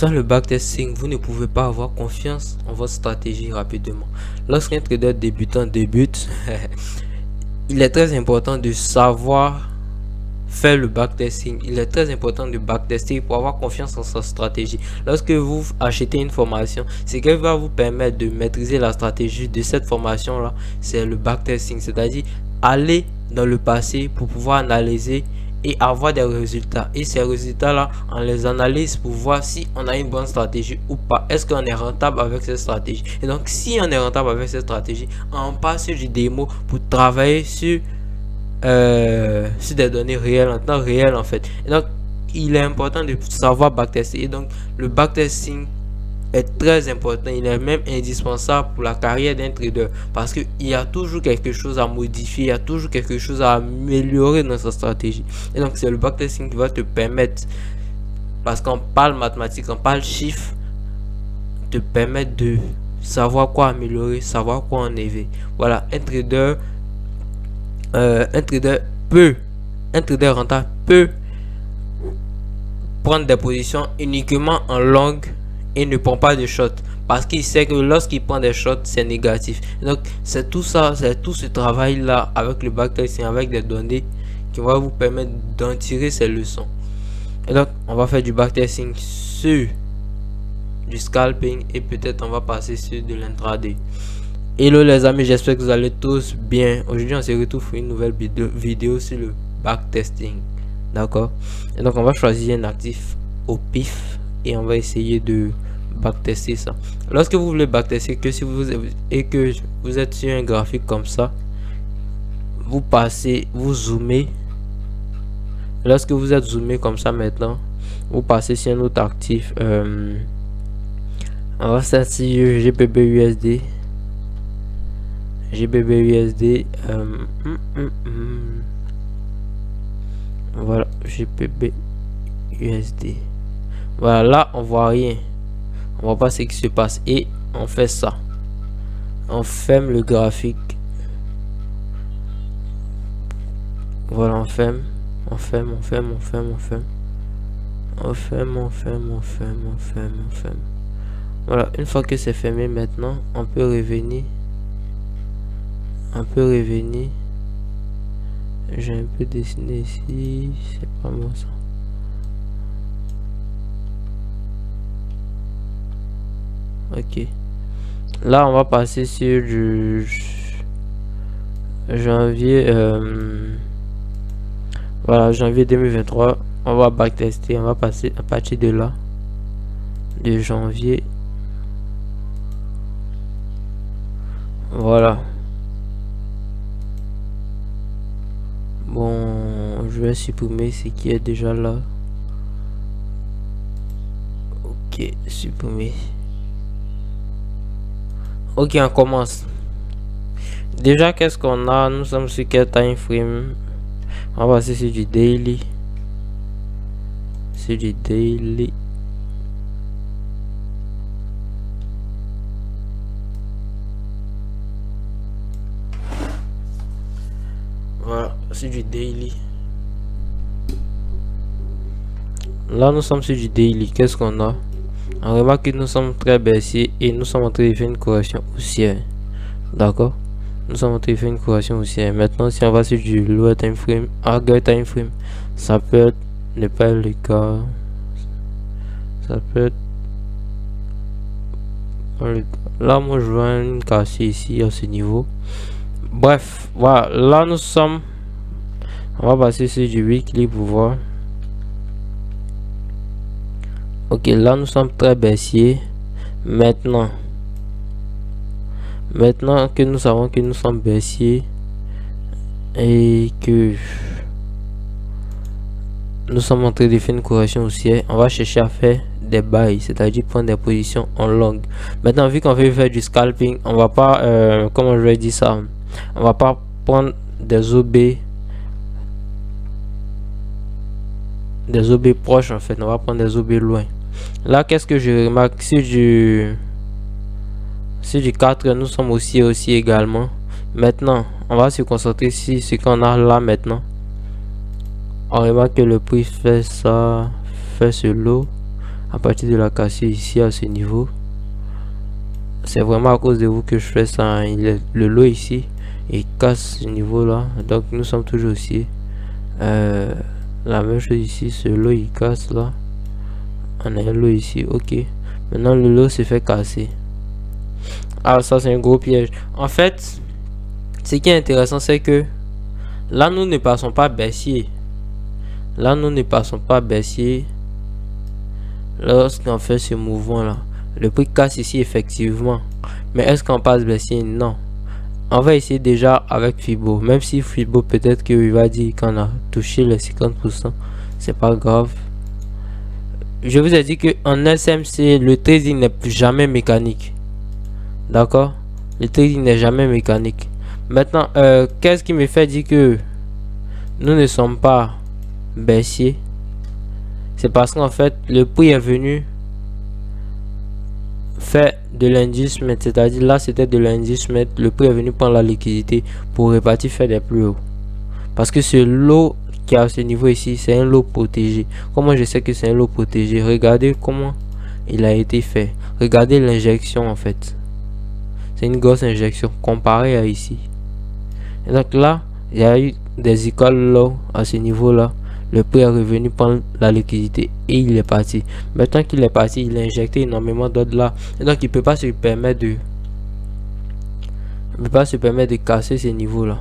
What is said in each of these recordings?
Sans le backtesting, vous ne pouvez pas avoir confiance en votre stratégie rapidement. Lorsqu'un trader débutant débute, il est très important de savoir faire le backtesting. Il est très important de backtester pour avoir confiance en sa stratégie. Lorsque vous achetez une formation, ce qui va vous permettre de maîtriser la stratégie de cette formation là, c'est le backtesting, c'est-à-dire aller dans le passé pour pouvoir analyser et avoir des résultats, et ces résultats là on les analyse pour voir si on a une bonne stratégie ou pas, est-ce qu'on est rentable avec cette stratégie. Et donc si on est rentable avec cette stratégie, on passe du démo pour travailler sur des données réelles, en temps réel en fait. Et donc il est important de savoir backtester, et donc le backtesting est très important, il est même indispensable pour la carrière d'un trader, parce qu'il y a toujours quelque chose à modifier, il y a toujours quelque chose à améliorer dans sa stratégie. Et donc c'est le backtesting qui va te permettre, parce qu'on parle mathématiques, on parle chiffres, te permettre de savoir quoi améliorer, savoir quoi enlever. Voilà, un trader rentable peut prendre des positions uniquement en long et ne prend pas de shot, parce qu'il sait que lorsqu'il prend des shots, c'est négatif. Donc c'est tout ça, c'est tout ce travail là avec le backtesting, avec des données, qui va vous permettre d'en tirer ces leçons. Et donc on va faire du backtesting sur du scalping, et peut-être on va passer sur de l'intraday. Hello les amis, j'espère que vous allez tous bien. Aujourd'hui on se retrouve pour une nouvelle vidéo sur le backtesting, d'accord. Et donc on va choisir un actif au pif et on va essayer de backtester ça. Lorsque vous voulez backtester, que si vous êtes sur un graphique comme ça, vous passez, vous zoomez. Lorsque vous êtes zoomé comme ça, maintenant vous passez sur un autre actif. On va sortir GBP USD. Voilà, GBP USD. Voilà, là on voit rien, on voit pas ce qui se passe, et on fait ça, on ferme le graphique. Voilà, on ferme. Voilà, une fois que c'est fermé, maintenant on peut revenir. J'ai un peu dessiné ici, c'est pas bon ça. Ok, là on va passer sur du janvier, voilà, janvier 2023. On va backtester, on va passer à partir de là, de janvier. Voilà, bon, je vais supprimer ce qui est déjà là. Ok, supprimer. Ok, on commence. Déjà, qu'est-ce qu'on a? Nous sommes sur quel time frame? On va passer sur du daily. Voilà, c'est du daily. Là, nous sommes sur du daily. Qu'est-ce qu'on a? On remarque que nous sommes très baissiers et nous sommes en train de faire une correction haussière. D'accord? Nous sommes en train de faire une correction haussière. Maintenant, si on va sur du lower time frame, higher time frame, ça peut ne pas être le cas. Ça peut être là, moi je vois une cassée ici à ce niveau. Bref, voilà, là nous sommes, on va passer sur du weekly pour voir. Ok, là nous sommes très baissiers. Maintenant que nous savons que nous sommes baissiers et que nous sommes en train de faire une correction haussière, on va chercher à faire des buys, c'est-à-dire prendre des positions en long. Maintenant, vu qu'on veut faire du scalping, on va pas, comment je vais dire ça, on va pas prendre des OB proches en fait, on va prendre des OB loin. Là, qu'est-ce que je remarque? Sur du 4, nous sommes aussi également. Maintenant, on va se concentrer sur ce qu'on a là maintenant. On remarque que le prix fait ça, fait ce lot à partir de la cassure ici à ce niveau. C'est vraiment à cause de vous que je fais ça, hein. Le lot ici il casse ce niveau là, donc nous sommes toujours ici. La même chose ici, ce lot il casse là, on a un lot ici. Ok, maintenant le lot se fait casser. Ah, ça c'est un gros piège. En fait, ce qui est intéressant c'est que là nous ne passons pas baissier. Là nous ne passons pas baissier lorsqu'on fait ce mouvement là. Le prix casse ici effectivement, mais est-ce qu'on passe baissier? Non. On va essayer déjà avec Fibo, même si Fibo peut-être qu'il va dire qu'on a touché les 50%, c'est pas grave. Je vous ai dit que en SMC le trading n'est jamais mécanique, d'accord? Le trading n'est jamais mécanique. Maintenant qu'est-ce qui me fait dire que nous ne sommes pas baissiers? C'est parce qu'en fait le prix est venu faire de l'inducement, c'est-à-dire là c'était de l'inducement, le prix est venu prendre la liquidité pour repartir faire des plus hauts. Parce que ce lot qui est à ce niveau ici, c'est un lot protégé. Comment je sais que c'est un lot protégé? Regardez comment il a été fait. Regardez l'injection en fait. C'est une grosse injection comparée à ici. Et donc là, il y a eu des écoles là à ce niveau là. Le prix est revenu prendre la liquidité et il est parti. Maintenant qu'il est parti, il a injecté énormément d'ordre là. Et donc il peut pas se permettre de casser ces niveaux là.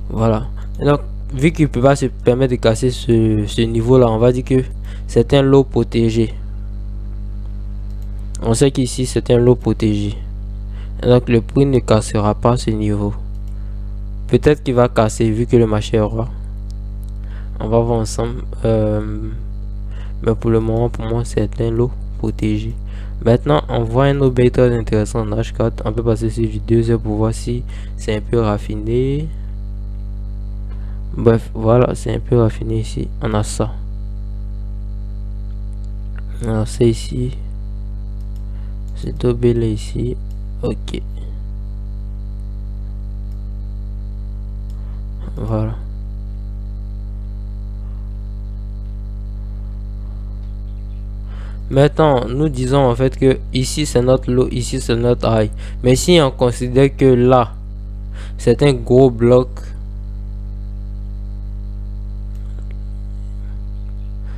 Voilà. Et donc vu qu'il peut pas se permettre de casser ce niveau là, on va dire que c'est un lot protégé. On sait qu'ici c'est un lot protégé. Et donc le prix ne cassera pas ce niveau. Peut-être qu'il va casser vu que le marché est roi. On va voir ensemble. Mais pour le moment, pour moi, c'est un lot protégé. Maintenant, on voit un autre très intéressant en H4. On peut passer sur vidéo 2 heures pour voir si c'est un peu raffiné. Bref, voilà, c'est un peu raffiné ici. On a ça. Alors, c'est ici. C'est là ici. Ok. Voilà. Maintenant, nous disons en fait que ici c'est notre low, ici c'est notre high. Mais si on considère que là, c'est un gros bloc,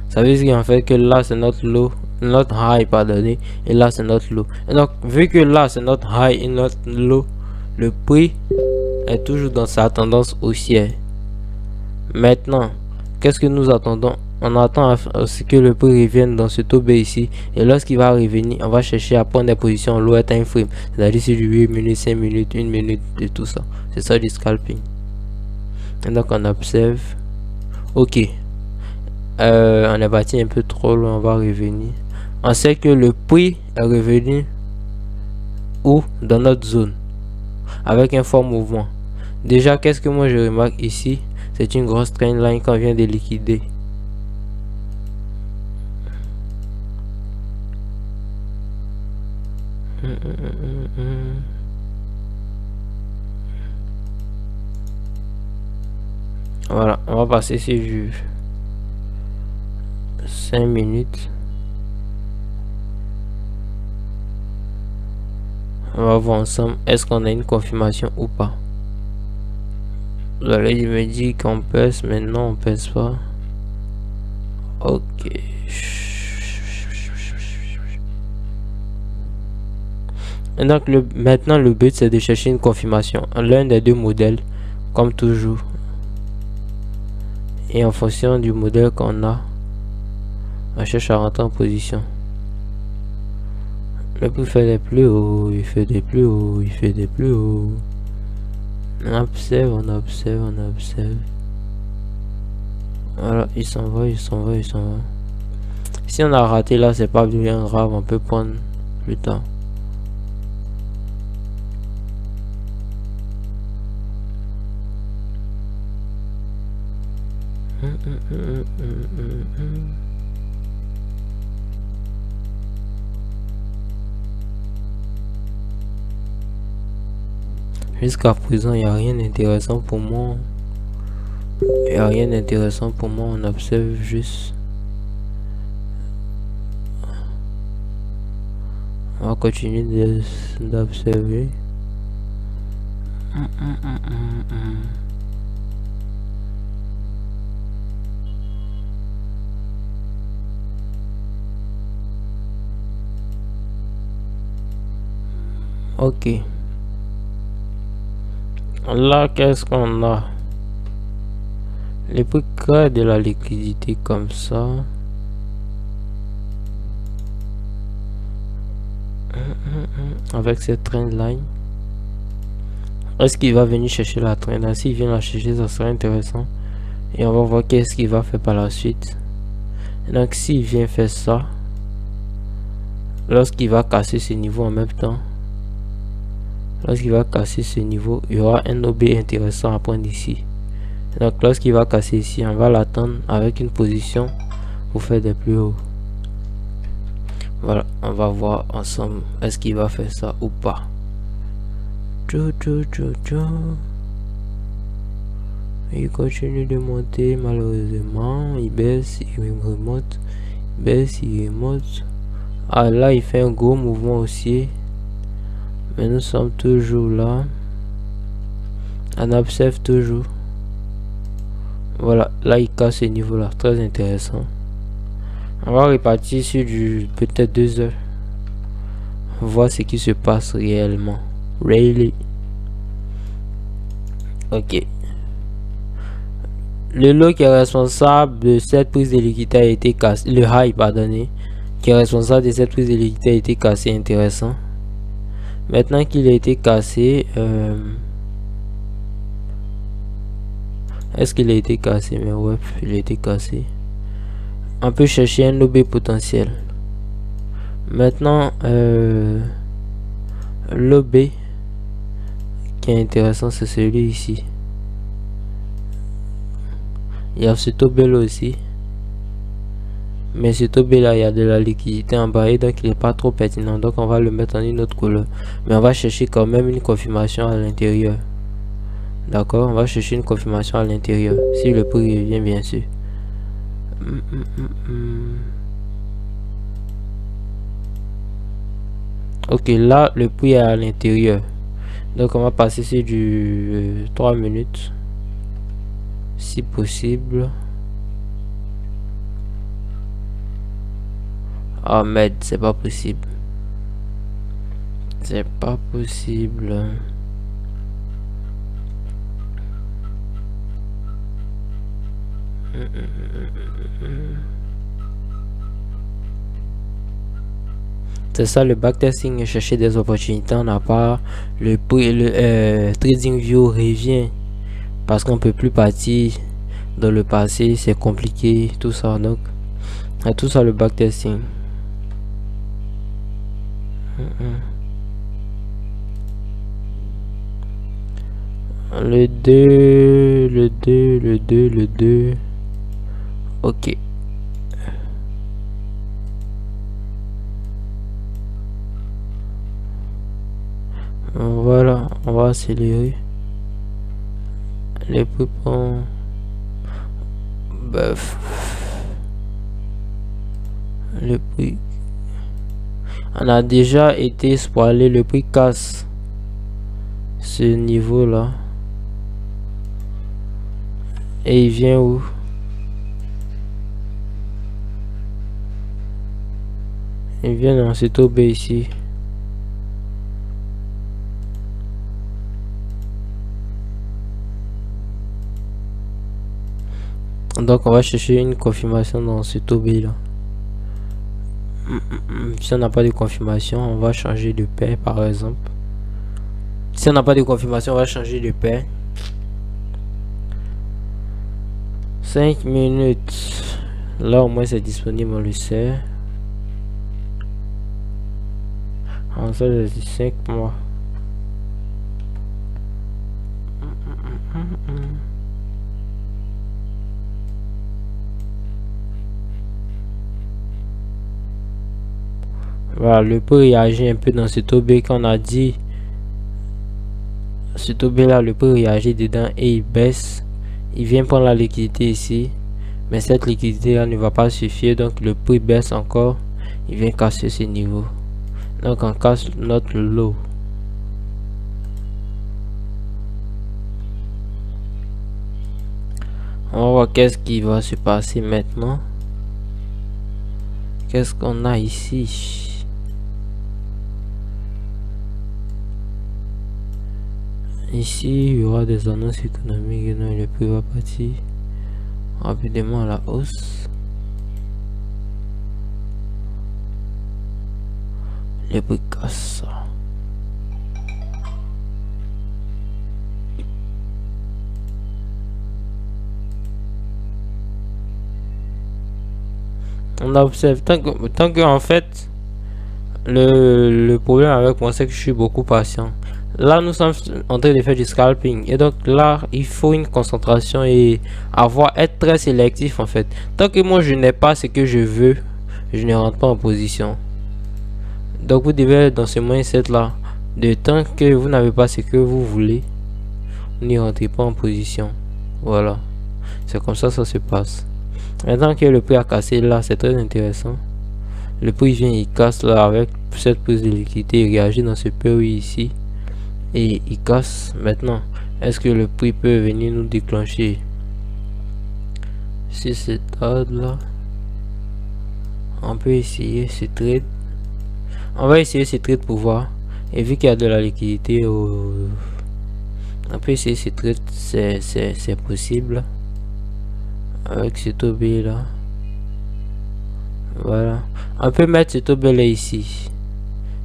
ça veut dire en fait que là c'est notre low, notre high, pardonnez, et là c'est notre low. Et donc, vu que là c'est notre high et notre low, le prix est toujours dans sa tendance haussière. Maintenant, qu'est-ce que nous attendons? On attend à ce que le prix revienne dans ce taux B ici. Et lorsqu'il va revenir, on va chercher à prendre des positions low time frame. C'est-à-dire sur du 8 minutes, 5 minutes, 1 minute et tout ça. C'est ça du scalping. Et donc on observe. Ok. On est parti un peu trop loin, on va revenir. On sait que le prix est revenu où? Dans notre zone. Avec un fort mouvement. Déjà, qu'est-ce que moi je remarque ici? C'est une grosse trendline qu'on vient de liquider. Voilà, on va passer sur 5 minutes. On va voir ensemble est-ce qu'on a une confirmation ou pas. Là il me dit qu'on pèse, mais non on pèse pas. Ok. Et donc maintenant le but c'est de chercher une confirmation, l'un des deux modèles comme toujours. Et en fonction du modèle qu'on a, on cherche à rentrer en position. Le prix fait des plus hauts, il fait des plus hauts, il fait des plus hauts. On observe, on observe, on observe. Voilà, il s'en va, il s'en va, il s'en va. Si on a raté là, c'est pas bien grave, on peut prendre plus tard. Jusqu'à présent, il n'y a rien d'intéressant pour moi. Il n'y a rien d'intéressant pour moi. On observe juste. On va continuer d'observer. Ok. Là, qu'est-ce qu'on a? Les prix créent de la liquidité comme ça. Avec cette trend line. Est-ce qu'il va venir chercher la trend line? S'il vient la chercher, ça serait intéressant. Et on va voir qu'est-ce qu'il va faire par la suite. Donc s'il vient faire ça, lorsqu'il va casser ce niveau en même temps, lorsqu'il va casser ce niveau, il y aura un OB intéressant à prendre ici. Donc lorsqu'il va casser ici, on va l'attendre avec une position pour faire des plus hauts. Voilà, on va voir ensemble est-ce qu'il va faire ça ou pas. Il continue de monter, malheureusement il baisse, il remonte, baisse, il remonte. Ah là il fait un gros mouvement aussi, mais nous sommes toujours là, on observe toujours. Voilà, là il casse ce niveau là, très intéressant. On va repartir sur du peut-être 2 heures, voir ce qui se passe réellement. Really. Ok. Le lot qui est responsable de cette prise de liquidité a été cassé. Le high, pardonnez, qui est responsable de cette prise de liquidité a été cassé. Intéressant. Maintenant qu'il a été cassé, est-ce qu'il a été cassé? Mais ouais, il a été cassé. On peut chercher un OB potentiel. Maintenant, l'OB qui est intéressant, c'est celui ici. Il y a ce OB là aussi, mais ce OB là il y a de la liquidité en bas et donc il n'est pas trop pertinent, donc on va le mettre en une autre couleur, mais on va chercher quand même une confirmation à l'intérieur. D'accord, on va chercher une confirmation à l'intérieur si le prix revient, bien sûr. Ok, là le prix est à l'intérieur, donc on va passer sur du 3 minutes si possible. Ah merde, c'est pas possible, c'est pas possible. C'est ça le backtesting, chercher des opportunités. On n'a pas le prix, le trading view revient parce qu'on peut plus partir dans le passé, c'est compliqué, tout ça. Donc tout ça le backtesting. Le 2 ok. Voilà, on va accélérer les prix pour le prix. On a déjà été spoilé, le prix casse ce niveau là et il vient où? Il vient dans cet OB ici. Donc on va chercher une confirmation dans cet OB là. Si on n'a pas de confirmation, on va changer de paire par exemple. Si on n'a pas de confirmation, on va changer de paire. 5 minutes. Là au moins c'est disponible, on le sait. En ça c'est 5 mois. Voilà, le prix réagit un peu dans cet OB qu'on a dit. Ce OB là, le prix réagit dedans et il baisse. Il vient prendre la liquidité ici, mais cette liquidité là ne va pas suffire, donc le prix baisse encore. Il vient casser ce niveau. Donc on casse notre lot. On va voir qu'est-ce qui va se passer maintenant. Qu'est-ce qu'on a ici? Ici, il y aura des annonces économiques et non, le prix va partir rapidement à la hausse. Le prix casse. On observe tant que en fait le problème avec moi c'est que je suis beaucoup patient. Là nous sommes en train de faire du scalping et donc là il faut une concentration et être très sélectif en fait. Tant que moi je n'ai pas ce que je veux, je ne rentre pas en position. Donc vous devez être dans ce mindset là, de tant que vous n'avez pas ce que vous voulez, vous n'y rentrez pas en position. Voilà, c'est comme ça se passe. Maintenant que le prix a cassé là, c'est très intéressant. Le prix vient, il casse là avec cette prise de liquidité, il réagit dans ce POI ici et il casse. Maintenant, est-ce que le prix peut venir nous déclencher si cet ordre là? On peut essayer ce trade. On va essayer ce trade pour voir. Et vu qu'il y a de la liquidité, on peut essayer ce trade, c'est possible avec ce taux B là. Voilà, on peut mettre ce taux B là ici,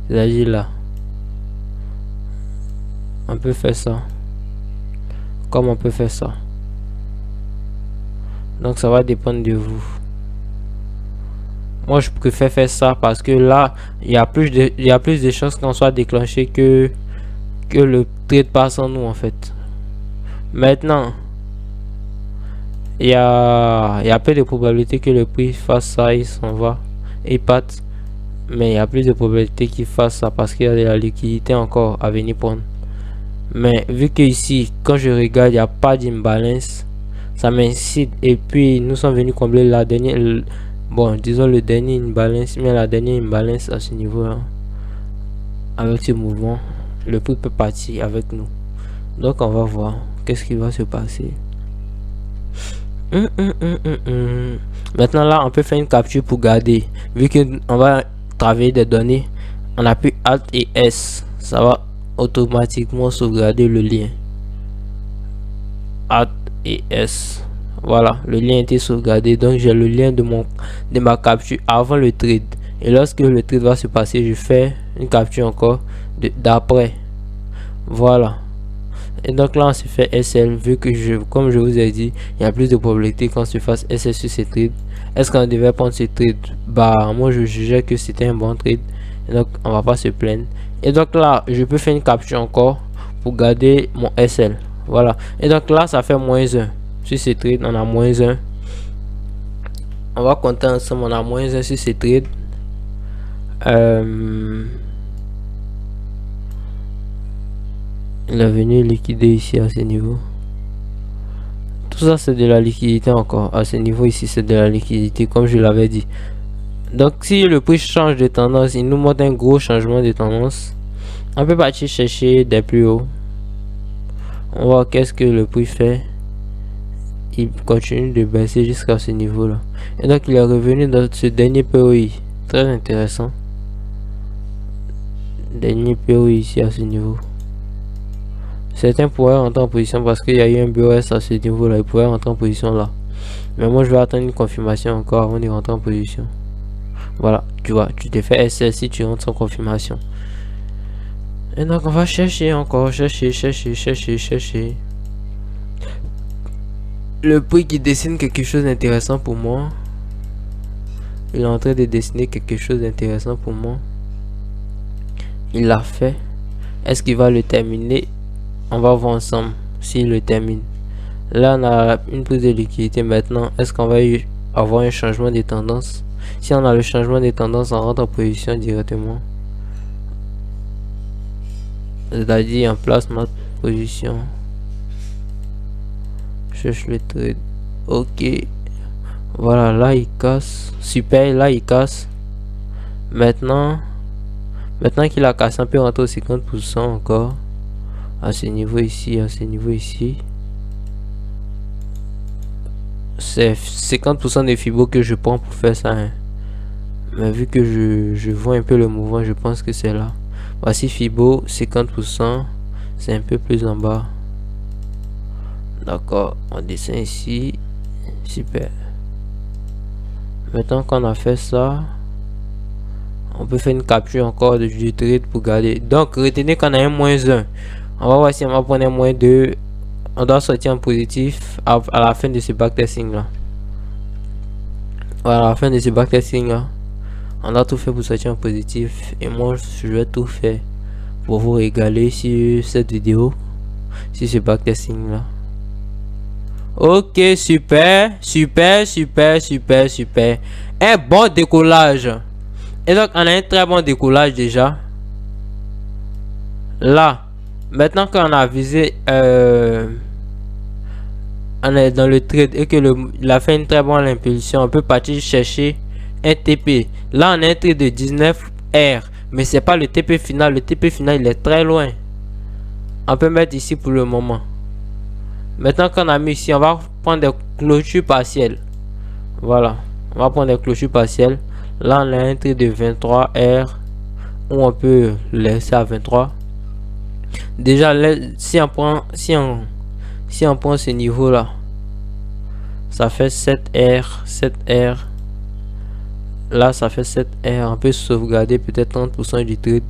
c'est-à-dire là. On peut faire ça. Comme on peut faire ça. Donc ça va dépendre de vous. Moi je préfère faire ça parce que là il y a plus de chances qu'on soit déclenché que le trade passe en nous en fait. Maintenant il y a peu de probabilité que le prix fasse ça, il s'en va et parte. Mais il y a plus de probabilité qu'il fasse ça parce qu'il y a de la liquidité encore à venir prendre. Mais vu que ici quand je regarde il n'y a pas d'imbalance, ça m'incite. Et puis nous sommes venus combler la dernière, bon disons le dernier imbalance, mais la dernière imbalance à ce niveau là. Avec ce mouvement le prix peut partir avec nous. Donc on va voir qu'est-ce qui va se passer. Maintenant là on peut faire une capture pour garder. Vu que on va travailler des données, on appuie Alt et S, ça va automatiquement sauvegarder le lien. Alt et S, voilà, le lien a été sauvegardé. Donc j'ai le lien de ma capture avant le trade, et lorsque le trade va se passer, je fais une capture encore d'après. Voilà. Et donc là on se fait SL, vu que comme je vous ai dit, il y a plus de probabilité qu'on se fasse SL sur ce trade. Est-ce qu'on devait prendre ce trade? Bah moi je jugeais que c'était un bon trade, et donc on va pas se plaindre. Et donc là je peux faire une capture encore pour garder mon SL. Voilà, et donc là ça fait -1 sur ce trade. On a -1. On va compter ensemble. On a -1 sur ce trade. Il est venu liquider ici à ce niveau. Tout ça c'est de la liquidité encore. À ce niveau ici c'est de la liquidité comme je l'avais dit. Donc si le prix change de tendance, il nous montre un gros changement de tendance, on peut partir chercher des plus hauts. On va voir qu'est-ce que le prix fait. Il continue de baisser jusqu'à ce niveau là. Et donc il est revenu dans ce dernier POI. Très intéressant. Dernier POI ici à ce niveau. Certains pourraient rentrer en position parce qu'il y a eu un BOS à ce niveau là. Ils pourraient rentrer en position là. Mais moi je vais attendre une confirmation encore avant de rentrer en position. Voilà, tu vois, tu te fais SL si tu rentres sans confirmation. Et donc on va chercher encore, chercher. Le prix qui dessine quelque chose d'intéressant pour moi. Il est en train de dessiner quelque chose d'intéressant pour moi. Il l'a fait. Est-ce qu'il va le terminer? On va voir ensemble s'il le termine. Là on a une prise de liquidité maintenant. Est-ce qu'on va avoir un changement de tendance? Si on a le changement de tendance, on rentre en position directement. C'est-à-dire en place notre position. Cherche le trade. Ok. Voilà, là il casse. Super, là il casse. Maintenant Maintenant qu'il a cassé, on peut rentrer au 50% encore. À ce niveau ici, à ce niveau ici. C'est 50% des fibos que je prends pour faire ça. Hein. Mais vu que je vois un peu le mouvement, je pense que c'est là. Voici fibo 50%. C'est un peu plus en bas. D'accord, on descend ici. Super. Maintenant qu'on a fait ça, on peut faire une capture encore du trade pour garder. Donc retenez qu'on a un -1. On va voir si on va prendre un -2. On doit sortir en positif à la fin de ce backtesting là. Voilà, à la fin de ce backtesting là, on a tout fait pour sortir en positif. Et moi je vais tout faire pour vous régaler sur cette vidéo, sur ce backtesting là. Ok, super, super, super, super, super. Un bon décollage. Et donc, on a un très bon décollage déjà. Là, maintenant qu'on a visé, on est dans le trade et que il a fait une très bonne impulsion, on peut partir chercher un TP. Là, on a un trade de 19R, mais c'est pas le TP final. Le TP final, il est très loin. On peut mettre ici pour le moment. Maintenant qu'on a mis ici, on va prendre des clôtures partielles. Voilà, on va prendre des clôtures partielles. Là, on a un trade de 23R où on peut laisser à 23. Déjà, si on prend ce niveau là, ça fait 7R, 7R. Là, ça fait 7R. On peut sauvegarder peut-être 30% du trade.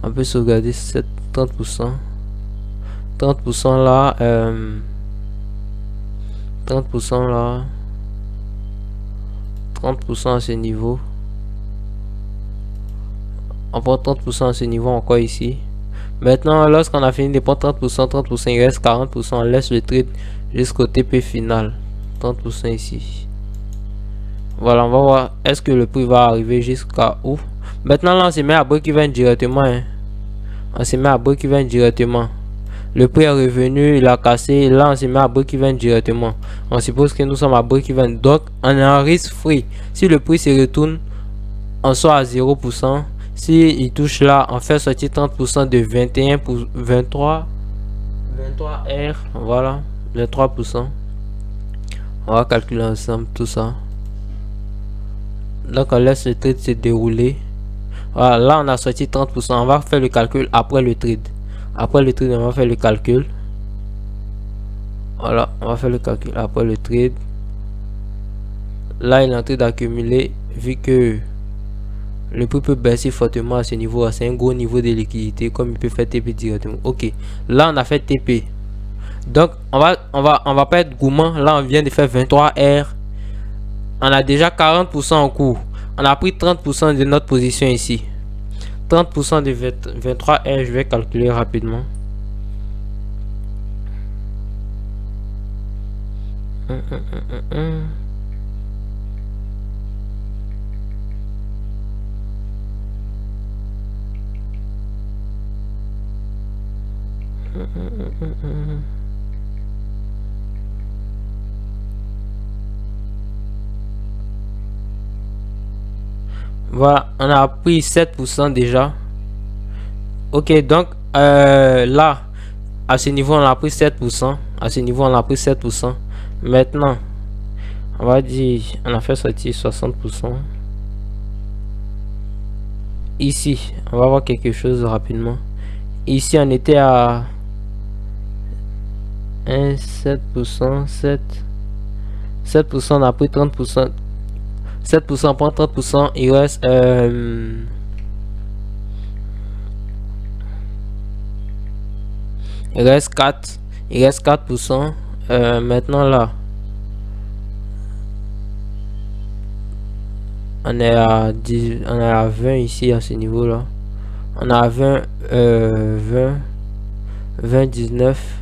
On peut sauvegarder 30%. 30% là, 30% là, 30% à ce niveau. On prend 30% à ce niveau encore ici. Maintenant, lorsqu'on a fini de prendre 30%, 30%, il reste 40%. On laisse le trade jusqu'au TP final. 30% ici. Voilà, on va voir est-ce que le prix va arriver jusqu'à où. Maintenant, là, on se met à break-even directement. Hein. On se met à break-even directement. Le prix est revenu, il a cassé. Là, on se met à break-even directement. On suppose que nous sommes à break-even. Donc, on est en risk free. Si le prix se retourne, on sort à 0%. Si il touche là, on fait sortir 30% de 21 pour 23 R. Voilà, 23%. On va calculer ensemble tout ça. Donc, on laisse le trade se dérouler. Voilà, là, on a sorti 30%. On va faire le calcul après le trade. Après le trade, on va faire le calcul. Voilà, on va faire le calcul après le trade. Là, il est en train d'accumuler vu que le prix peut baisser fortement à ce niveau. C'est un gros niveau de liquidité comme il peut faire TP directement. Ok, là, on a fait TP. Donc, on va pas être gourmand. Là, on vient de faire 23R. On a déjà 40% en cours. On a pris 30% de notre position ici. 30% de 23R, je vais calculer rapidement. Voilà, on a pris 7% déjà. Ok, donc là, à ce niveau, on a pris 7%. À ce niveau, on a pris 7%. Maintenant, on va dire, on a fait sortir 60%. Ici, on va voir quelque chose rapidement. Ici, on était à 7%, 7%, on a pris 30%. 7% prend 30%, il reste il reste 4. Il reste 4%. Maintenant là, on est à 10, on est à 20 ici à ce niveau là. On a 20, 20, 19.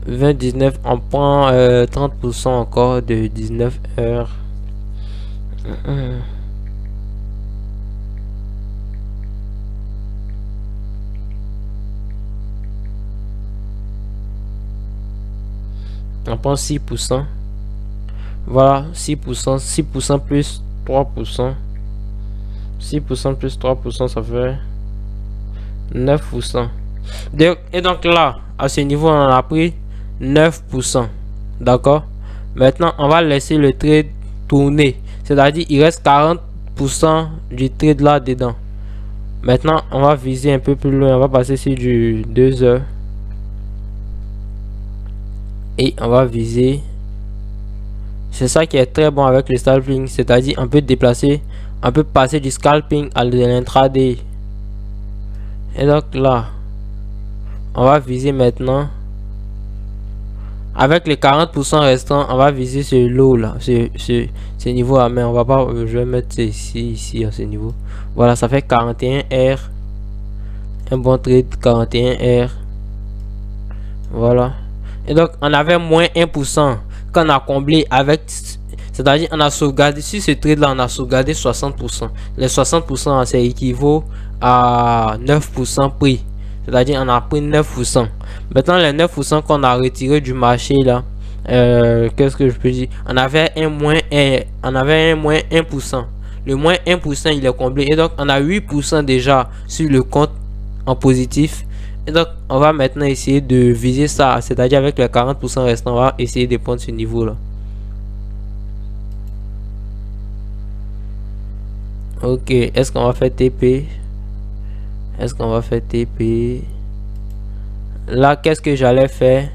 20, 19, on prend 30% encore de 19 heures. On prend 6%. Voilà, 6%, 6% plus 3%. 6% plus 3%, ça fait 9%. Et donc là, à ce niveau, on a pris 9%. D'accord? Maintenant, on va laisser le trade tourner. C'est-à-dire, il reste 40% du trade là dedans. Maintenant, on va viser un peu plus loin. On va passer sur du 2 heures. Et on va viser. C'est ça qui est très bon avec le scalping. C'est-à-dire, on peut déplacer, on peut passer du scalping à l'intraday. Et donc là, on va viser maintenant. Avec les 40% restants, on va viser ce lot là, ce niveau là, mais on va pas, je vais mettre ici à ce niveau. Voilà, ça fait 41R, un bon trade 41R. Voilà. Et donc on avait moins 1% qu'on a comblé avec, c'est-à-dire on a sauvegardé sur ce trade là, on a sauvegardé 60%. Les 60% ça équivaut à 9% prix. C'est-à-dire on a pris 9%. Maintenant les 9% qu'on a retiré du marché là, qu'est-ce que je peux dire? On avait un moins 1%. Le moins 1% il est comblé. Et donc on a 8% déjà sur le compte en positif. Et donc on va maintenant essayer de viser ça. C'est-à-dire avec les 40% restants, on va essayer de prendre ce niveau là. Ok, est-ce qu'on va faire TP? Est-ce qu'on va faire TP? Là, qu'est-ce que j'allais faire?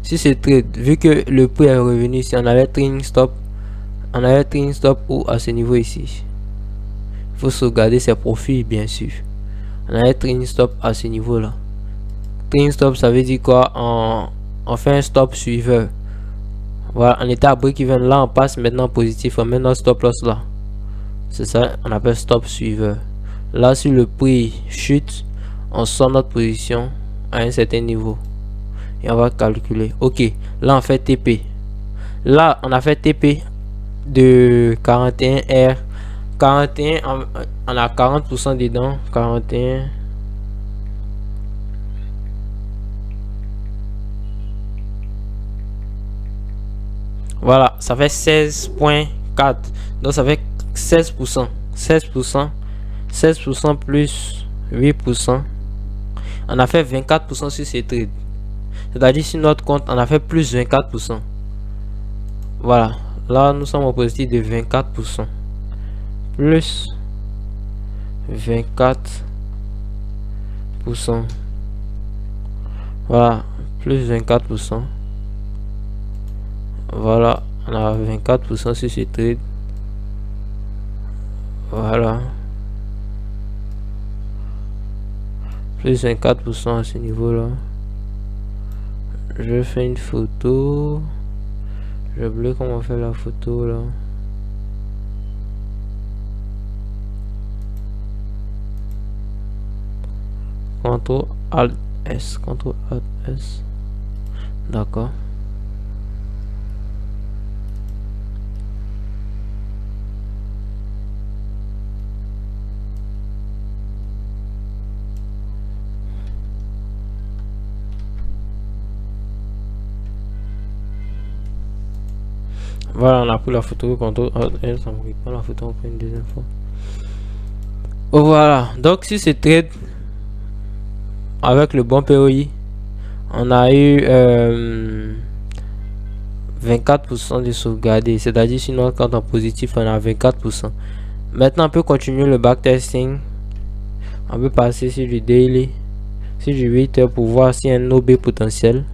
Si c'est trade, vu que le prix est revenu, si on allait trading stop, on allait trading stop ou à ce niveau ici. Il faut sauvegarder ses profits, bien sûr. On allait trading stop à ce niveau là. Trading stop, ça veut dire quoi? On fait un stop suiveur. Voilà, on était à break-even, là on passe maintenant positif, on met notre stop loss là. C'est ça, on appelle stop suiveur. Là, si le prix chute, on sort notre position à un certain niveau. Et on va calculer. Ok, là on fait TP. Là, on a fait TP de 41R. 41, on a 40% dedans. 41. Voilà, ça fait 16.4. Donc ça fait 16%. 16%. 16% plus 8%. On a fait 24% sur ces trades. C'est-à-dire sur notre compte, on a fait plus 24%. Voilà. Là, nous sommes au positif de 24%. Plus 24%. Voilà. Plus 24%. Voilà. On a 24% sur ces trades. Voilà. Plus 24% à ce niveau-là. Je fais une photo. J'ai oublié comment faire la photo là. CTRL ALT S. CTRL ALT S. D'accord. Voilà, on a pris la photo. CTRL ALT S. Ça me prend la photo, on prend une deuxième fois. Oh, voilà. Donc si c'est trade avec le bon POI, on a eu 24% de sauvegardé, c'est-à-dire sinon quand en positif on a 24%. Maintenant on peut continuer le backtesting. On peut passer sur du daily, sur du 8 heures pour voir si y a un OB potentiel.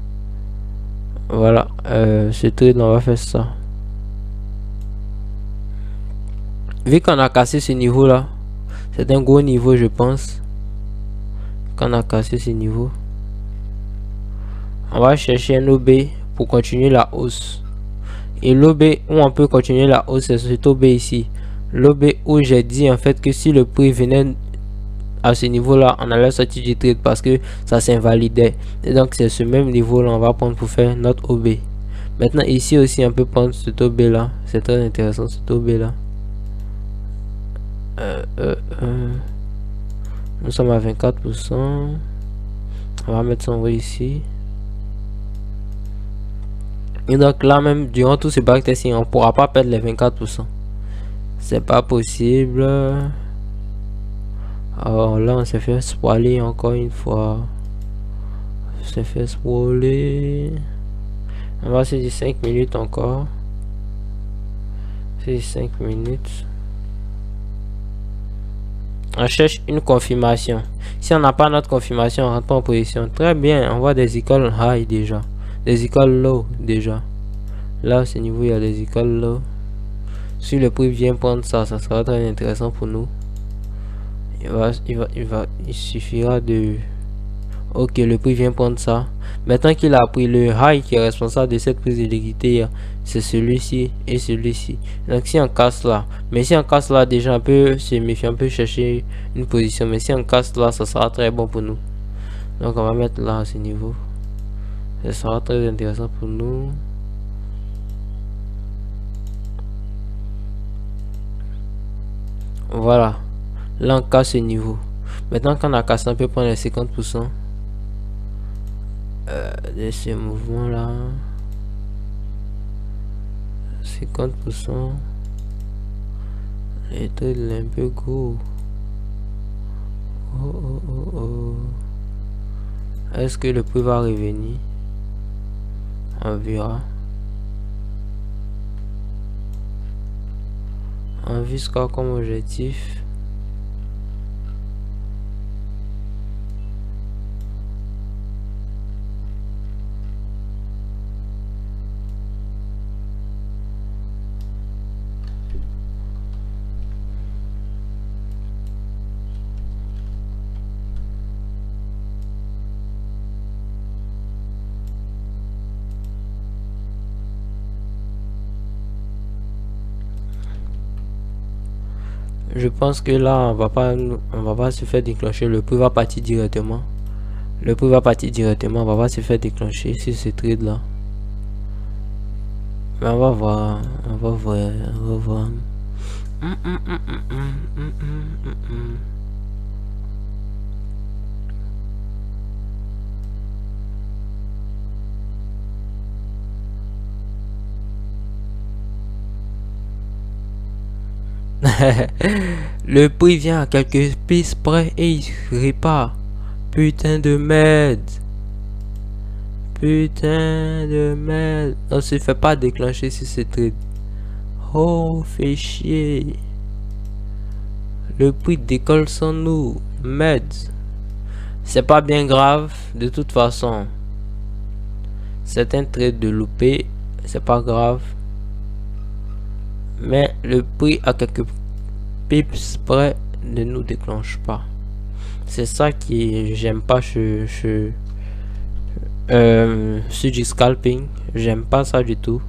Voilà, ce trade on va faire ça. Vu qu'on a cassé ce niveau là, c'est un gros niveau je pense. Qu'on a cassé ce niveau, on va chercher un OB pour continuer la hausse. Et l'OB où on peut continuer la hausse, c'est cet OB ici. L'OB où j'ai dit en fait que si le prix venait à ce niveau là, on allait sortir du trade parce que ça s'invalidait. Et donc c'est ce même niveau là on va prendre pour faire notre OB. Maintenant ici aussi on peut prendre cet OB là. C'est très intéressant cet OB là. Nous sommes à 24%. On va mettre son ici. Et donc là même durant tout ce backtesting on pourra pas perdre les 24%. C'est pas possible. Alors là, on s'est fait spoiler encore une fois. On s'est fait spoiler. On va essayer 5 minutes encore. C'est 5 minutes. On cherche une confirmation. Si on n'a pas notre confirmation, on rentre pas en position. Très bien, on voit des icônes high déjà. Des icônes low déjà. Là, à ce niveau, il y a des icônes low. Si le prix vient prendre ça, ça sera très intéressant pour nous. Il suffira de... Ok, le prix vient prendre ça. Maintenant qu'il a pris le high qui est responsable de cette prise de liquidité, c'est celui-ci et celui-ci. Donc si on casse là, mais si on casse là, déjà on peut se méfier, on peut chercher une position. Mais si on casse là, ça sera très bon pour nous. Donc on va mettre là à ce niveau. Ça sera très intéressant pour nous. Voilà. Là on casse ce niveau. Maintenant qu'on a cassé, on peut prendre les 50% de ce mouvement là. 50%. Et tout un peu gros. Oh. Est-ce que le prix va revenir? On verra. On vise quoi comme objectif? Je pense que là on va pas se faire déclencher. Le prix va partir directement. Le prix va partir directement. On va pas se faire déclencher sur ce trade là. Mais on va voir. Le prix vient à quelques pistes près et il répare. Putain de merde. On se fait pas déclencher sur ce trade. Oh, fait chier. Le prix décolle sans nous. Merde. C'est pas bien grave. De toute façon. C'est un trade de loupé. C'est pas grave. Mais le prix à quelques pips près ne nous déclenche pas. C'est ça qui j'aime pas sur du scalping. J'aime pas ça du tout.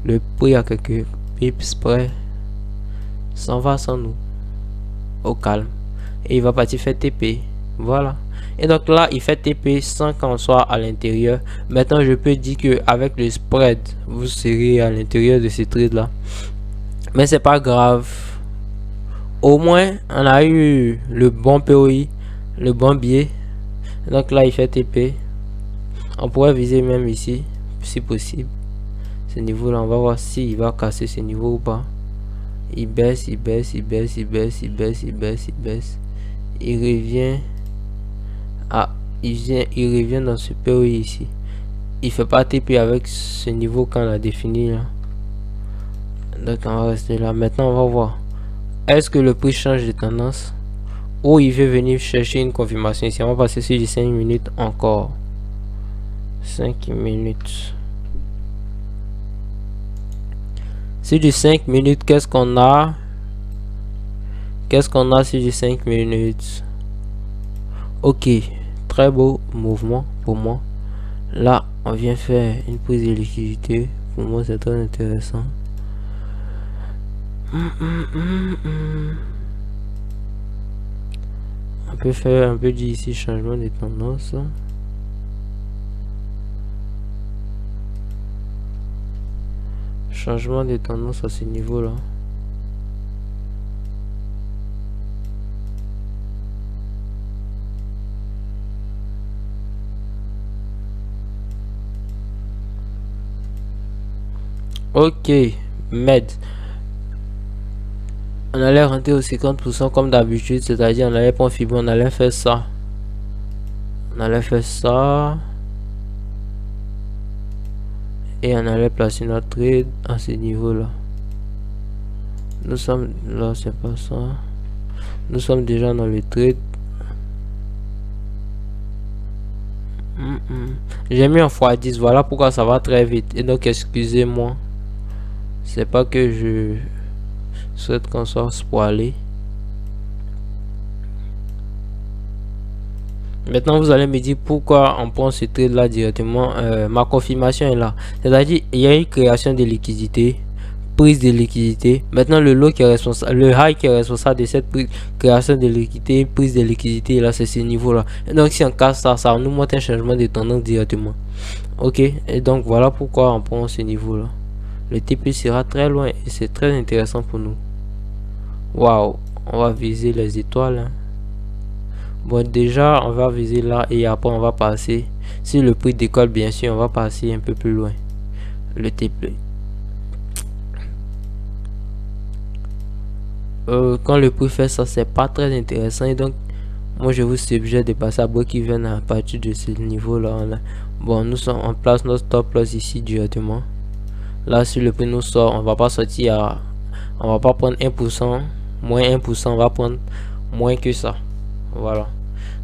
Le prix à quelques pips près s'en va sans nous. Au calme. Et il va partir faire TP. Voilà. Et donc là, il fait TP sans qu'on soit à l'intérieur. Maintenant, je peux dire que avec le spread, vous serez à l'intérieur de ce trade là. Mais c'est pas grave. Au moins, on a eu le bon POI, le bon biais. Donc là, il fait TP. On pourrait viser même ici, si possible. Ce niveau là, on va voir s'il va casser ce niveau ou pas. Il baisse. Il revient à... Il revient dans ce POI ici. Il fait pas TP avec ce niveau qu'on a défini là. Donc on va rester là. Maintenant on va voir. Est-ce que le prix change de tendance? Ou il veut venir chercher une confirmation ici. On va passer sur les 5 minutes encore. 5 minutes. Sur du 5 minutes, qu'est-ce qu'on a? Qu'est-ce qu'on a sur du 5 minutes? Ok. Très beau mouvement pour moi. Là, on vient faire une prise de liquidité. Pour moi, c'est très intéressant. On peut faire un peu d'ici changement de tendance. Changement de tendance à ce niveau là. Ok, med. On allait rentrer au 50% comme d'habitude, c'est-à-dire on allait prendre Fibo, on allait faire ça. On allait faire ça. Et on allait placer notre trade à ce niveau-là. Nous sommes là, c'est pas ça. Nous sommes déjà dans le trade. J'ai mis un x10, voilà pourquoi ça va très vite. Et donc, excusez-moi. C'est pas que je souhaite qu'on soit spoilé. Maintenant, vous allez me dire pourquoi on prend ce trade là directement. Ma confirmation est là. C'est-à-dire, il y a une création de liquidité, prise de liquidité. Maintenant, le lot qui est responsable, le high qui est responsable de cette création de liquidité, prise de liquidité, là, c'est ce niveau-là. Donc, si on casse ça, ça nous montre un changement de tendance directement. Ok, et donc voilà pourquoi on prend ce niveau-là. Le TP sera très loin et c'est très intéressant pour nous. Waouh, on va viser les étoiles. Hein. Bon, déjà, on va viser là et après, on va passer. Si le prix décolle, bien sûr, on va passer un peu plus loin. Le TP. Quand le prix fait ça, c'est pas très intéressant. Et donc, moi, je vous suggère de passer à break-even à partir de ce niveau-là. Bon, nous sommes en place notre stop loss ici directement. Là, si le prix nous sort, on va pas sortir à... On va pas prendre 1%, moins 1%, on va prendre moins que ça. Voilà.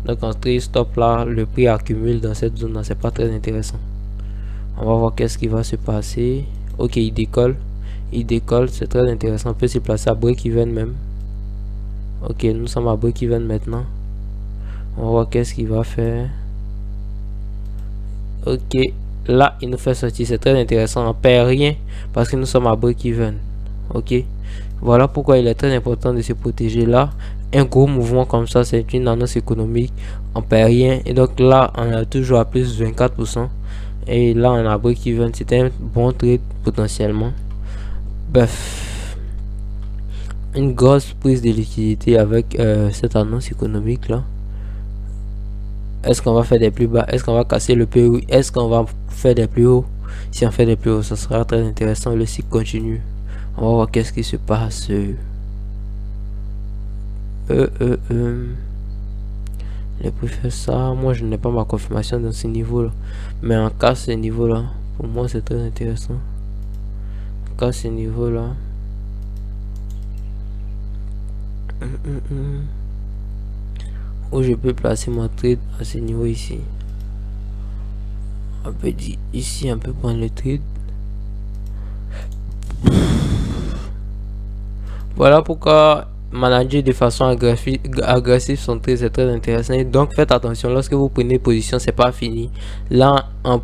Donc, en trade stop là, le prix accumule dans cette zone là, c'est pas très intéressant. On va voir qu'est-ce qui va se passer. Ok, il décolle. Il décolle, c'est très intéressant. On peut se placer à break-even même. Ok, nous sommes à break-even maintenant. On va voir qu'est-ce qu'il va faire. Ok, là, il nous fait sortir. C'est très intéressant. On perd rien parce que nous sommes à break-even. Ok, voilà pourquoi il est très important de se protéger là. Un gros mouvement comme ça, c'est une annonce économique. On perd rien. Et donc là, on a toujours à plus de 24%. Et là, on a break-even. C'était un bon trade potentiellement. Bref, une grosse prise de liquidité avec cette annonce économique là. Est-ce qu'on va faire des plus bas? Est-ce qu'on va casser le plus haut? Est-ce qu'on va faire des plus hauts? Si on fait des plus hauts, ça sera très intéressant. Le cycle continue. On va voir qu'est-ce qui se passe. Les prix fait ça. Moi, je n'ai pas ma confirmation dans ce niveau là. Mais en cas ce niveau là, pour moi, c'est très intéressant. En cas ce niveau là. Où je peux placer mon trade à ce niveau ici. On peut dire ici, on peut prendre le trade. Voilà pourquoi manager de façon agressive son trade, c'est très intéressant. Et donc faites attention, lorsque vous prenez position, c'est pas fini. Là, on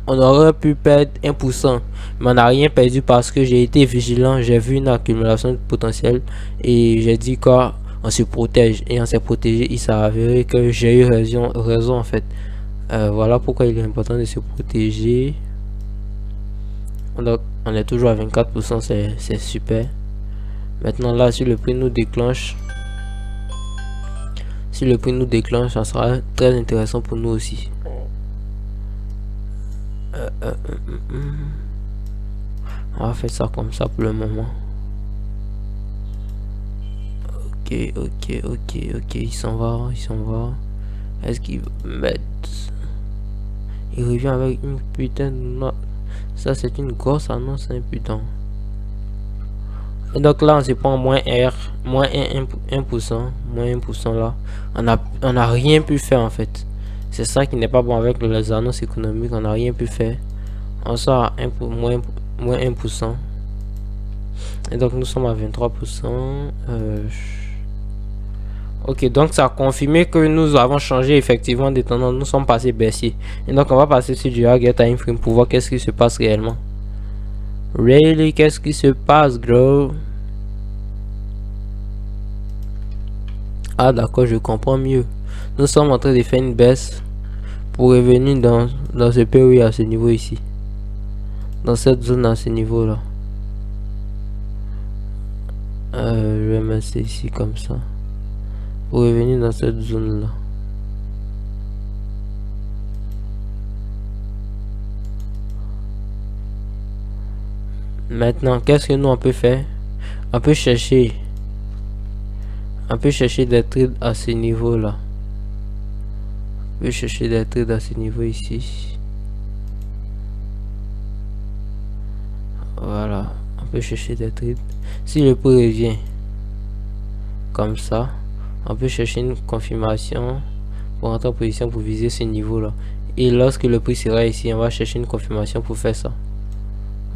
aurait pu perdre 1%, mais on n'a rien perdu parce que j'ai été vigilant, j'ai vu une accumulation potentielle et j'ai dit quoi, on se protège et on s'est protégé. Il s'est avéré que j'ai eu raison en fait. Voilà pourquoi il est important de se protéger. Donc on est toujours à 24%, c'est super. Maintenant là, si le prix nous déclenche, ça sera très intéressant pour nous aussi. On va faire ça comme ça pour le moment. Ok, il s'en va. Est-ce qu'il met... Il revient avec une putain de note. Ça c'est une grosse annonce, hein, putain. Et donc là on se prend moins 1%, moins 1% là. On a rien pu faire en fait. C'est ça qui n'est pas bon avec les annonces économiques, on n'a rien pu faire. On sort à moins 1%. Et donc nous sommes à 23%. Ok, donc ça a confirmé que nous avons changé effectivement de tendance. Nous sommes passés baissiers. Et donc on va passer sur du Get Time Frame pour voir qu'est-ce qui se passe réellement. Really, qu'est-ce qui se passe, gros? Ah d'accord, je comprends mieux. Nous sommes en train de faire une baisse pour revenir dans ce POI à ce niveau ici. Dans cette zone à ce niveau là. Je vais mettre ça ici comme ça. Pour revenir dans cette zone là. Maintenant, qu'est-ce que nous on peut faire? On peut chercher On peut chercher des trades à ce niveau là. On peut chercher des trades à ce niveau ici. Voilà, on peut chercher des trades. Si le prix revient comme ça, on peut chercher une confirmation pour entrer en position pour viser ce niveau là. Et lorsque le prix sera ici, on va chercher une confirmation pour faire ça.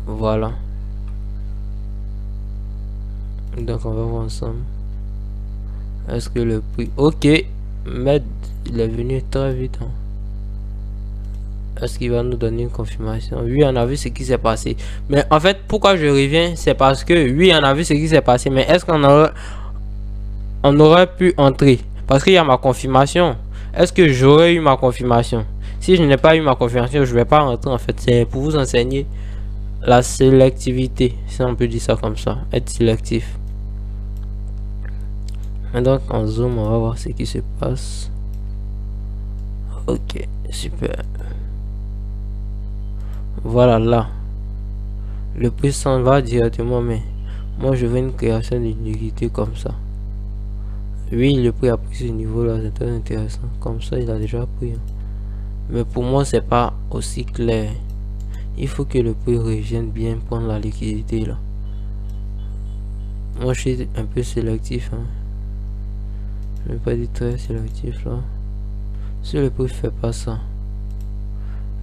Voilà. Donc on va voir ensemble. Est-ce que le prix... Ok, mais il est venu très vite. Hein. Est-ce qu'il va nous donner une confirmation? Oui, on a vu ce qui s'est passé. Mais en fait, pourquoi je reviens? C'est parce que oui, on a vu ce qui s'est passé. Mais est-ce qu'on aurait pu entrer? Parce qu'il y a ma confirmation. Est-ce que j'aurais eu ma confirmation? Si je n'ai pas eu ma confirmation, je ne vais pas rentrer. En fait, c'est pour vous enseigner la sélectivité. Si on peut dire ça comme ça. Être sélectif. Et donc, en zoom, on va voir ce qui se passe. Ok, super. Voilà, là. Le prix s'en va directement, mais moi, je veux une création d'une liquidité comme ça. Oui, le prix a pris ce niveau-là, c'est très intéressant. Comme ça, il a déjà pris. Hein. Mais pour moi, c'est pas aussi clair. Il faut que le prix revienne bien prendre la liquidité, là. Moi, je suis un peu sélectif. Hein. Je ne vais pas dire très sélectif, là. Si le prix fait pas ça.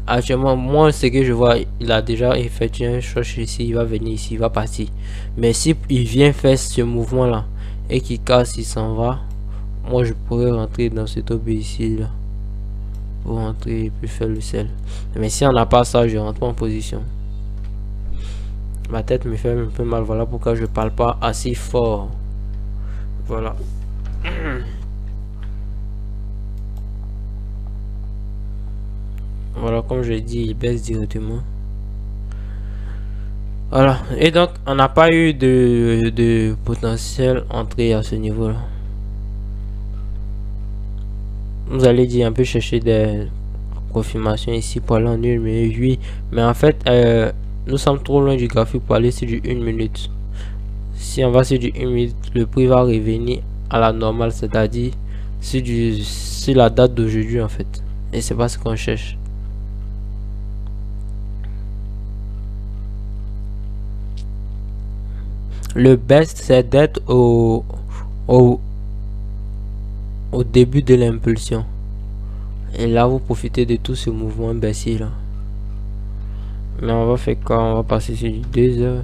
Actuellement, moi, ce que je vois, il a déjà effectué un short ici, il va venir ici, il va partir. Mais si il vient faire ce mouvement-là et qu'il casse, il s'en va, moi, je pourrais rentrer dans cet objet ici, là. Pour rentrer et puis faire le sel. Mais si on n'a pas ça, je rentre en position. Ma tête me fait un peu mal, voilà pourquoi je parle pas assez fort. Voilà. Voilà, comme je dis, il baisse directement. Voilà, et donc on n'a pas eu de potentiel entrée à ce niveau là. Vous allez dire un peu chercher des confirmations ici pour aller en 1 minute, oui, mais en fait nous sommes trop loin du graphique pour aller sur du 1 minute. Si on va sur du 1 minute, le prix va revenir à la normale, c'est-à-dire sur la date d'aujourd'hui en fait, et c'est pas ce qu'on cherche. Le best, c'est d'être au début de l'impulsion. Et là, vous profitez de tout ce mouvement baissier là. Mais on va faire quoi? On va passer sur 2 heures.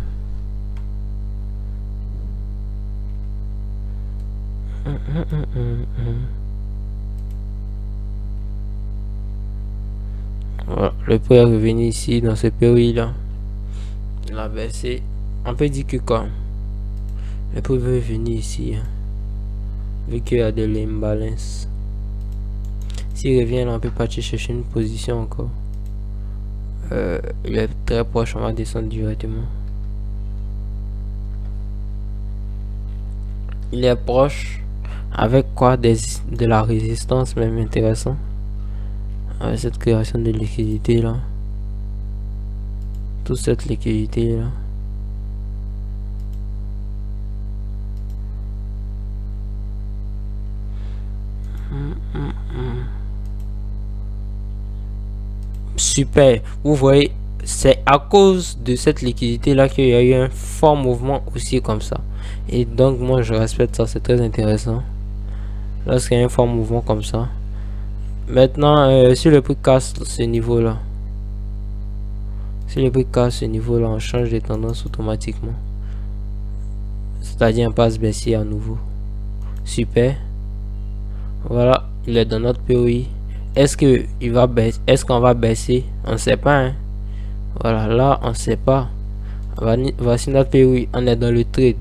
Voilà, le prix est revenu ici dans ce période là. Il a baissé. On peut dire que quoi? Le prix veut venir ici. Hein. Vu qu'il y a de l'imbalance. S'il revient là, on peut partir chercher une position encore. Il est très proche, on va descendre directement. Il est proche. Avec quoi? De la résistance même intéressant. Avec cette création de liquidité là. Toute cette liquidité là. Super, vous voyez, c'est à cause de cette liquidité là qu'il y a eu un fort mouvement aussi comme ça. Et donc moi je respecte ça, c'est très intéressant lorsqu'il y a un fort mouvement comme ça. Maintenant si le prix casse ce niveau là, on change de tendance automatiquement, c'est-à-dire on passe baissier à nouveau. Super, voilà, il est dans notre POI. Est-ce que il va baisser? Est-ce qu'on va baisser? On ne sait pas. Hein? Voilà, là on ne sait pas. Voici notre POI. On est dans le trade.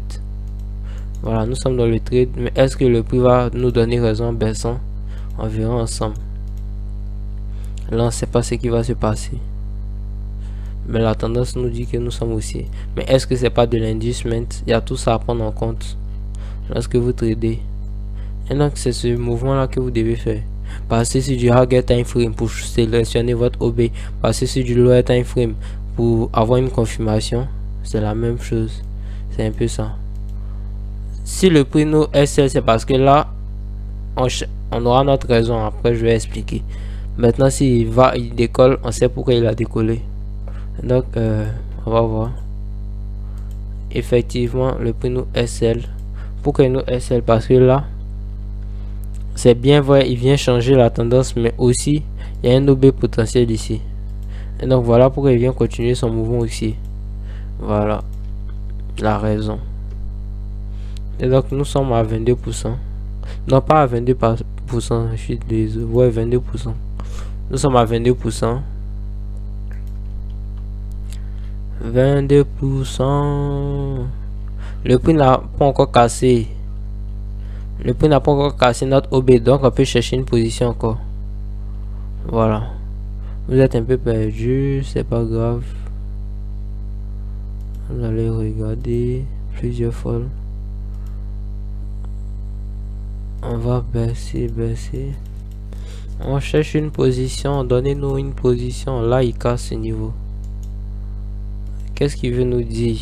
Voilà, nous sommes dans le trade. Mais est-ce que le prix va nous donner raison en baissant? On verra ensemble. Là on ne sait pas ce qui va se passer. Mais la tendance nous dit que nous sommes haussiers. Mais est-ce que c'est pas de l'inducement? Il y a tout ça à prendre en compte lorsque vous tradez. Et donc c'est ce mouvement là que vous devez faire. Passez sur du higher time frame pour sélectionner votre OB. Passez sur du lower time frame pour avoir une confirmation. C'est la même chose. C'est un peu ça. Si le prix nous SL, c'est parce que là, on aura notre raison. Après, je vais expliquer. Maintenant, s'il va, il décolle, on sait pourquoi il a décollé. Donc, on va voir. Effectivement, le prix nous SL. Pourquoi il nous SL? Parce que là, c'est bien vrai, il vient changer la tendance, mais aussi, il y a un OB potentiel ici. Et donc, voilà pourquoi il vient continuer son mouvement ici. Voilà la raison. Et donc, nous sommes à 22%. Non, pas à 22%, je suis désolé. Ouais, 22%. Nous sommes à 22%. 22%. Le prix n'a pas encore cassé. Le prix n'a pas encore cassé notre OB. Donc, on peut chercher une position encore. Voilà. Vous êtes un peu perdu. C'est pas grave. Vous allez regarder plusieurs fois. On va baisser. On cherche une position. Donnez-nous une position. Là, il casse ce niveau. Qu'est-ce qu'il veut nous dire?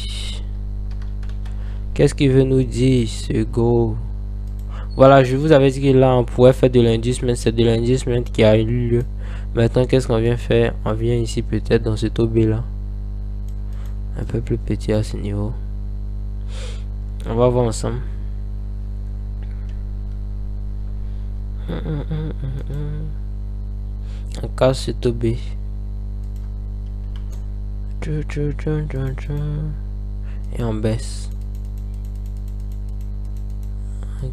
Qu'est-ce qu'il veut nous dire, ce go? Voilà, je vous avais dit que là, on pourrait faire de l'inducement. C'est de l'inducement qui a eu lieu. Maintenant, qu'est-ce qu'on vient faire? On vient ici peut-être dans cet OB là. Un peu plus petit à ce niveau. On va voir ensemble. On casse cet OB. Et on baisse.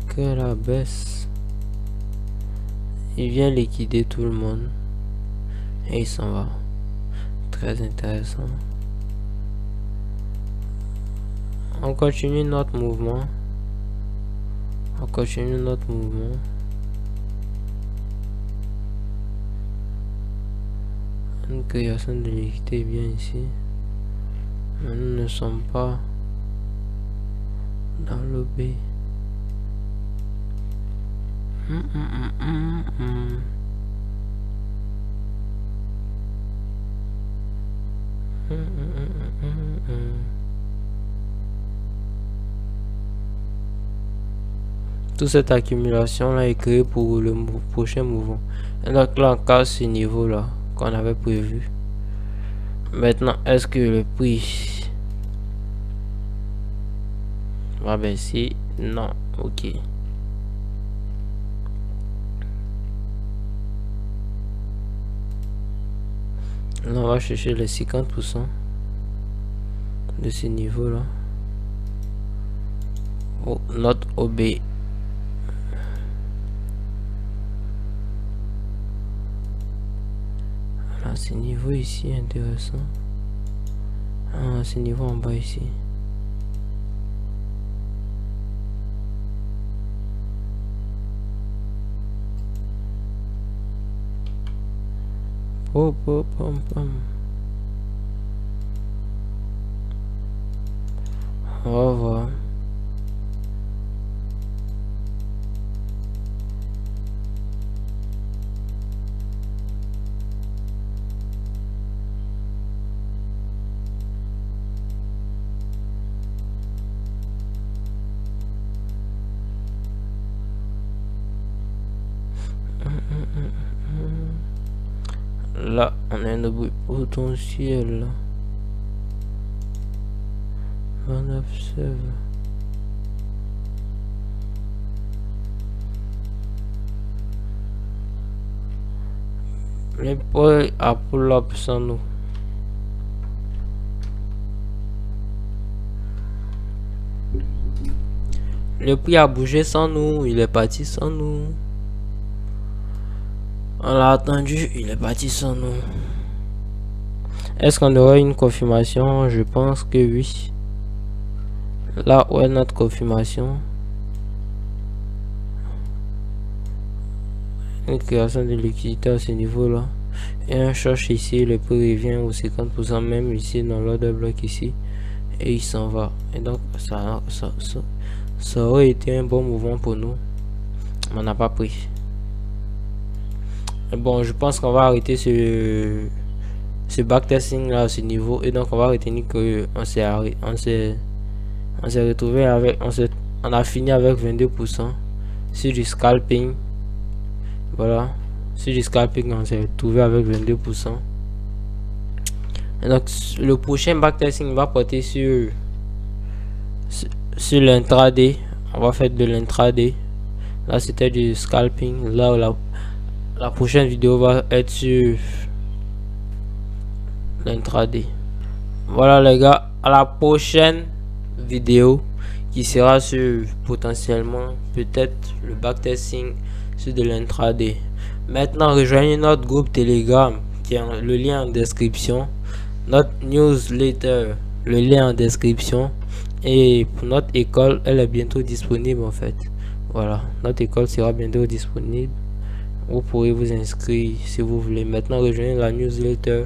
Que la baisse. Il vient liquider tout le monde. Et il s'en va. Très intéressant. On continue notre mouvement. Une création de liquidité bien ici. Mais nous ne sommes pas dans l'OB. Toute cette accumulation là est créée pour le prochain mouvement. Et donc là, on casse ce niveau là qu'on avait prévu. Maintenant, est-ce que le prix va baisser? Non. Ok. Là, on va chercher les 50% de ce niveau là. Oh, notre OB. Voilà, ce niveau ici intéressant. Ah, ce niveau en bas ici. Oh, oh, pom, pom. On va voir. Là, on a un bruit potentiel. 29 sèves. Les poils à pull-up sans nous. Le prix a bougé sans nous. Il est parti sans nous. On l'a attendu, il est parti sans nous. Est-ce qu'on aura une confirmation? Je pense que oui. Là où est notre confirmation? Une création de liquidité à ce niveau là. Et un cherche ici, le prix revient au 50%, même ici dans l'ordre bloc ici. Et il s'en va. Et donc ça aurait été un bon mouvement pour nous. Mais on n'a pas pris. Bon, je pense qu'on va arrêter ce backtesting là à ce niveau, et donc on va retenir que on s'est retrouvé avec on a fini avec 22% sur du scalping. Voilà, sur du scalping on s'est retrouvé avec 22%. Et donc le prochain backtesting va porter sur l'intraday. On va faire de l'intraday. Là c'était du scalping. Là la prochaine vidéo va être sur l'intraday. Voilà les gars, à la prochaine vidéo qui sera sur potentiellement peut-être le backtesting sur de l'intraday. Maintenant rejoignez notre groupe Telegram qui est le lien en description, notre newsletter, le lien en description, et pour notre école, elle est bientôt disponible en fait. Voilà, notre école sera bientôt disponible. Vous pourrez vous inscrire si vous voulez. Maintenant rejoignez la newsletter.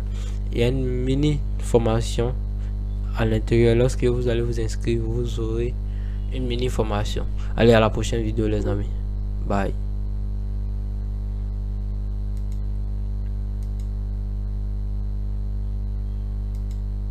Il y a une mini formation à l'intérieur. Lorsque vous allez vous inscrire, vous aurez une mini formation. Allez, à la prochaine vidéo les amis. Bye.